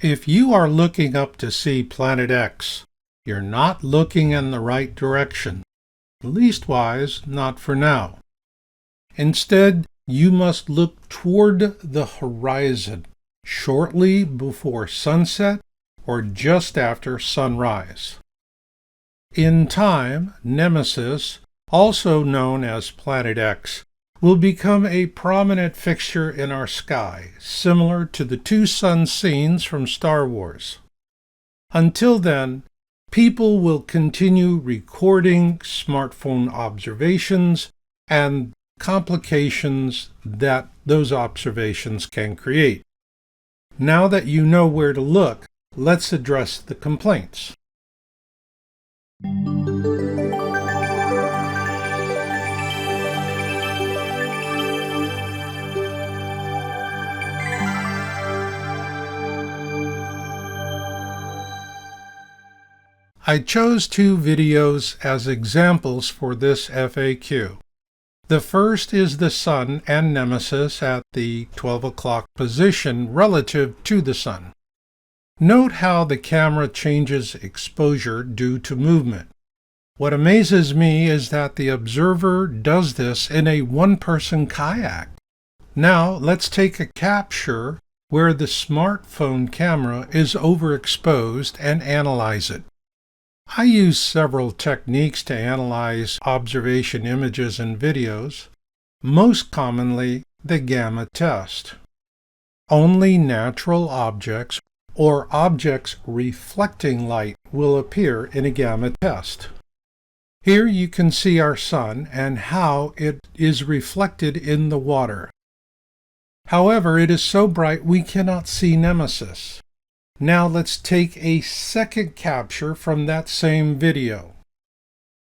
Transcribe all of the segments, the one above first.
If you are looking up to see Planet X, you're not looking in the right direction, leastwise not for now. Instead, you must look toward the horizon shortly before sunset or just after sunrise. In time, Nemesis, also known as Planet X, will become a prominent fixture in our sky, similar to the two sun scenes from Star Wars. Until then, people will continue recording smartphone observations and complications that those observations can create. Now that you know where to look, let's address the complaints. I chose two videos as examples for this FAQ. The first is the Sun and Nemesis at the 12 o'clock position relative to the Sun. Note how the camera changes exposure due to movement. What amazes me is that the observer does this in a one-person kayak. Now let's take a capture where the smartphone camera is overexposed and analyze it. I use several techniques to analyze observation images and videos, most commonly the gamma test. Only natural objects or objects reflecting light will appear in a gamma test. Here you can see our sun and how it is reflected in the water. However, it is so bright we cannot see Nemesis. Now let's take a second capture from that same video.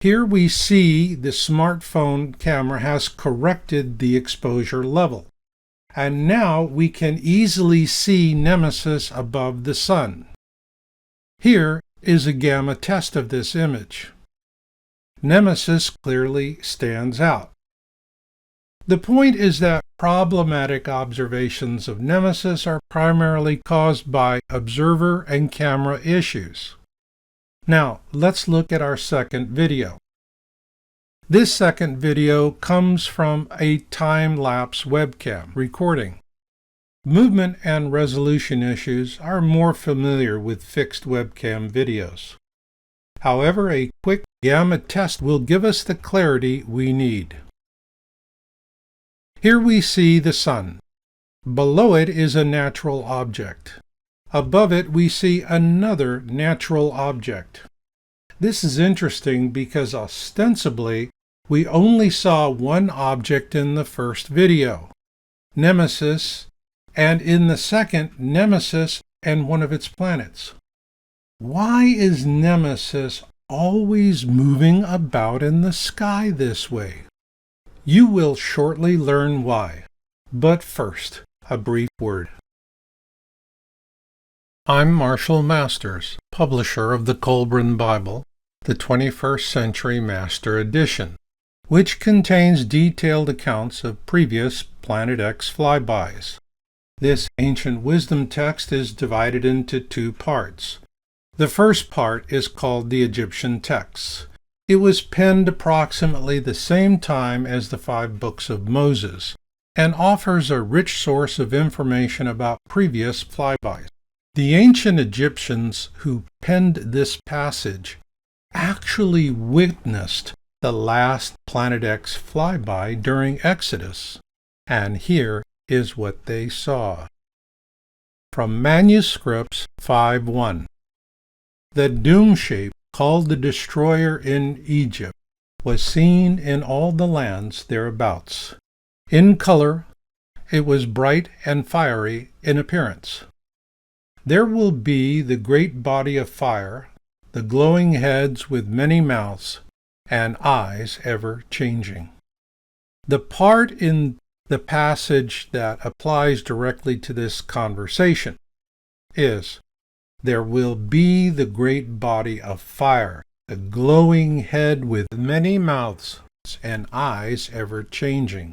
Here we see the smartphone camera has corrected the exposure level, and now we can easily see Nemesis above the sun. Here is a gamma test of this image. Nemesis clearly stands out. The point is that problematic observations of Nemesis are primarily caused by observer and camera issues. Now, let's look at our second video. This second video comes from a time-lapse webcam recording. Movement and resolution issues are more familiar with fixed webcam videos. However, a quick gamma test will give us the clarity we need. Here we see the sun. Below it is a natural object. Above it we see another natural object. This is interesting because ostensibly we only saw one object in the first video, Nemesis, and in the second, Nemesis and one of its planets. Why is Nemesis always moving about in the sky this way? You will shortly learn why. But first, a brief word. I'm Marshall Masters, publisher of the Colburn Bible, the 21st Century Master Edition, which contains detailed accounts of previous Planet X flybys. This ancient wisdom text is divided into two parts. The first part is called the Egyptian texts. It was penned approximately the same time as the 5 books of Moses, and offers a rich source of information about previous flybys. The ancient Egyptians who penned this passage actually witnessed the last Planet X flyby during Exodus, and here is what they saw. From Manuscripts 5:1. The doom shape called the destroyer in Egypt was seen in all the lands thereabouts. In color, it was bright and fiery in appearance. There will be the great body of fire, the glowing heads with many mouths, and eyes ever changing. The part in the passage that applies directly to this conversation is, there will be the great body of fire, the glowing head with many mouths, and eyes ever changing.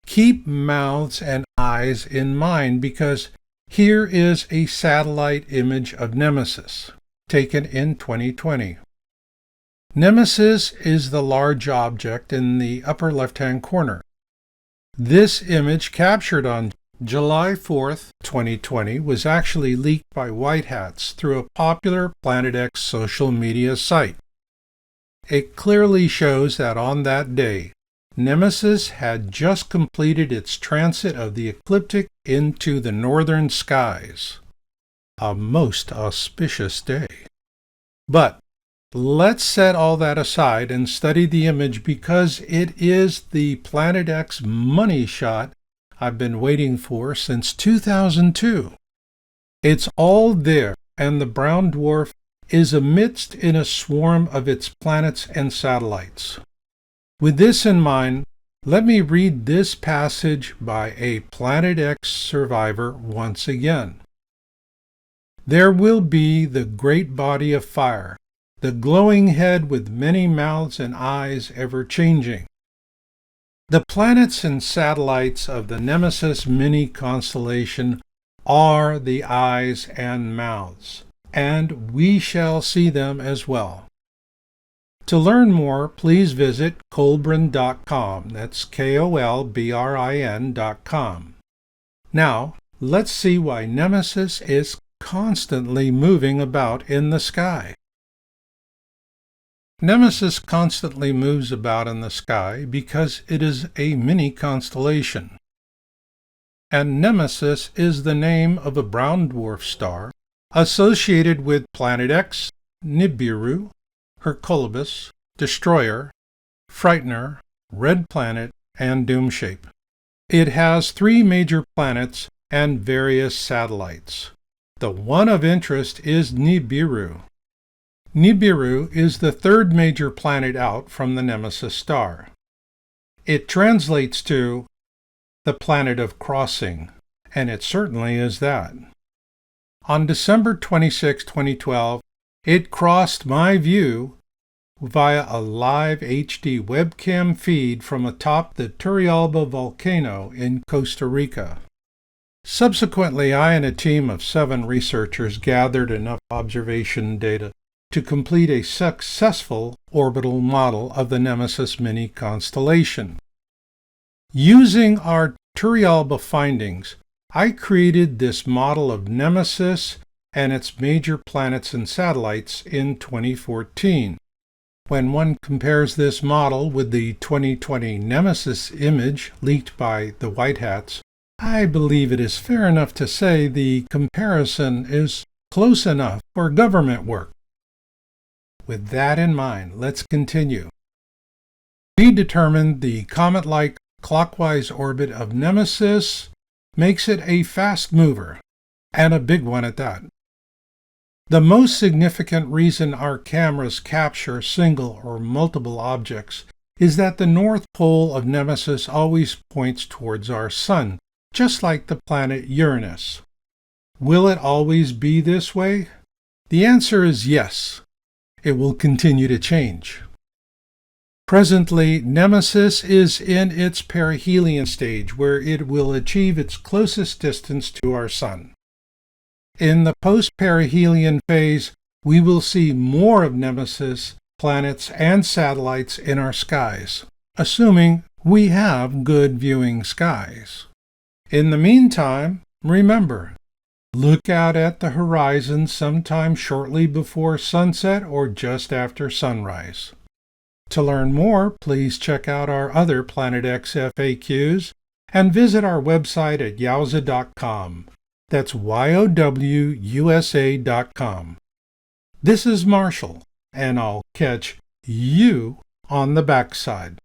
Keep mouths and eyes in mind because Here is a satellite image of Nemesis, taken in 2020. Nemesis is the large object in the upper left-hand corner. This image, captured on July 4th, 2020, was actually leaked by white hats through a popular Planet X social media site. It clearly shows that on that day, Nemesis had just completed its transit of the ecliptic into the northern skies. A most auspicious day. But let's set all that aside and study the image, because it is the Planet X money shot I've been waiting for since 2002. It's all there, and the brown dwarf is amidst in a swarm of its planets and satellites. With this in mind, let me read this passage by a Planet X survivor once again. There will be the great body of fire, the glowing head with many mouths and eyes ever changing. The planets and satellites of the Nemesis mini constellation are the eyes and mouths, and we shall see them as well. To learn more, please visit Kolbrin.com. That's KOLBRIN.com. Now, let's see why Nemesis is constantly moving about in the sky. Nemesis constantly moves about in the sky because it is a mini constellation. And Nemesis is the name of a brown dwarf star associated with Planet X, Nibiru, Hercolubus, Destroyer, Frightener, Red Planet, and Doomshape. It has 3 major planets and various satellites. The one of interest is Nibiru. Nibiru is the 3rd major planet out from the Nemesis star. It translates to the planet of crossing, and it certainly is that. On December 26, 2012, it crossed my view via a live HD webcam feed from atop the Turrialba volcano in Costa Rica. Subsequently, I and a team of 7 researchers gathered enough observation data to complete a successful orbital model of the Nemesis mini constellation. Using our Turrialba findings, I created this model of Nemesis and its major planets and satellites in 2014. When one compares this model with the 2020 Nemesis image leaked by the White Hats, I believe it is fair enough to say the comparison is close enough for government work. With that in mind, let's continue. We determined the comet-like clockwise orbit of Nemesis makes it a fast mover, and a big one at that. The most significant reason our cameras capture single or multiple objects is that the north pole of Nemesis always points towards our Sun, just like the planet Uranus. Will it always be this way? The answer is yes. It will continue to change. Presently, Nemesis is in its perihelion stage, where it will achieve its closest distance to our Sun. In the post-perihelion phase, we will see more of Nemesis planets and satellites in our skies, assuming we have good viewing skies. In the meantime, remember, look out at the horizon sometime shortly before sunset or just after sunrise. To learn more, please check out our other Planet X FAQs and visit our website at yowza.com. That's YOWUSA.com. This is Marshall, and I'll catch you on the backside.